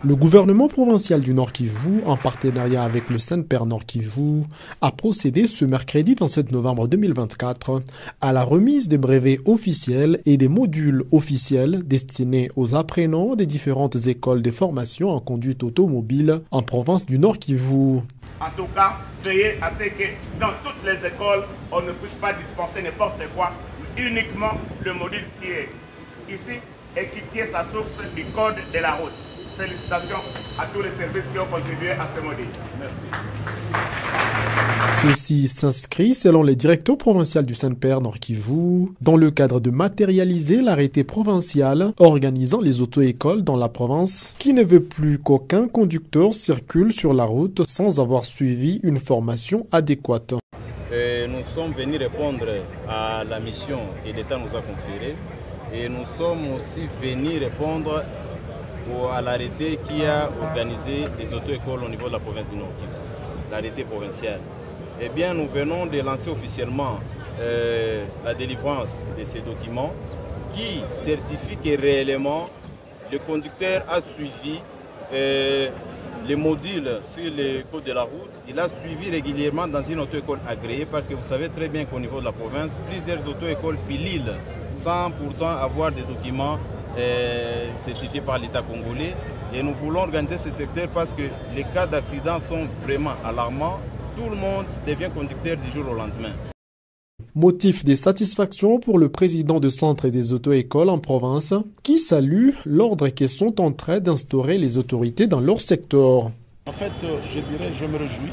Le gouvernement provincial du Nord Kivu, en partenariat avec le Saint-Père Nord Kivu, a procédé ce mercredi 27 novembre 2024 à la remise des brevets officiels et des modules officiels destinés aux apprenants des différentes écoles de formation en conduite automobile en province du Nord Kivu. En tout cas, veillez à ce que dans toutes les écoles, on ne puisse pas dispenser n'importe quoi, uniquement le module qui est ici et qui tient sa source du code de la route. Félicitations à tous les services qui ont contribué à ce module. Merci. Ceci s'inscrit, selon les directeurs provinciaux du Saint-Père Nord Kivu, dans le cadre de matérialiser l'arrêté provincial organisant les auto-écoles dans la province, qui ne veut plus qu'aucun conducteur circule sur la route sans avoir suivi une formation adéquate. Nous sommes venus répondre à la mission que l'État nous a conférée et nous sommes aussi venus répondre à l'arrêté qui a organisé les auto-écoles au niveau de la province du Nord Kivu, l'arrêté provincial. Eh bien, nous venons de lancer officiellement la délivrance de ces documents qui certifient que réellement le conducteur a suivi les modules sur le code de la route. Il a suivi régulièrement dans une auto-école agréée parce que vous savez très bien qu'au niveau de la province, plusieurs auto-écoles pililent sans pourtant avoir des documents certifiés par l'État congolais. Et nous voulons organiser ce secteur parce que les cas d'accident sont vraiment alarmants. Tout le monde devient conducteur du jour au lendemain. Motif de satisfaction pour le président du centre des auto-écoles en province, qui salue l'ordre qu'ils sont en train d'instaurer les autorités dans leur secteur. En fait, je me réjouis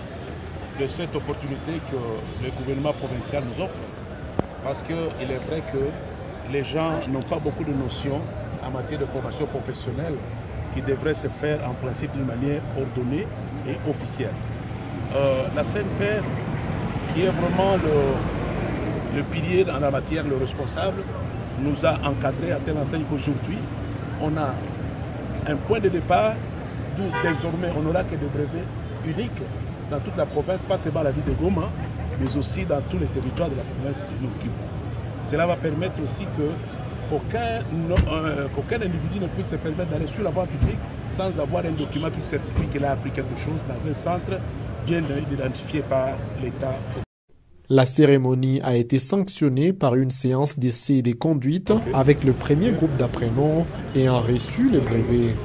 de cette opportunité que le gouvernement provincial nous offre, parce qu'il est vrai que les gens n'ont pas beaucoup de notions en matière de formation professionnelle qui devrait se faire en principe d'une manière ordonnée et officielle. La Saint-Père, qui est vraiment le pilier dans la matière, le responsable, nous a encadrés à telle enseigne qu'aujourd'hui, on a un point de départ d'où désormais on n'aura que des brevets uniques dans toute la province, pas seulement la ville de Goma, mais aussi dans tous les territoires de la province du Nord Kivu. Cela va permettre aussi qu'aucun individu ne puisse se permettre d'aller sur la voie publique sans avoir un document qui certifie qu'il a appris quelque chose dans un centre bien identifié par l'État. La cérémonie a été sanctionnée par une séance d'essai des conduites avec le premier groupe d'apprenants ayant reçu le brevet.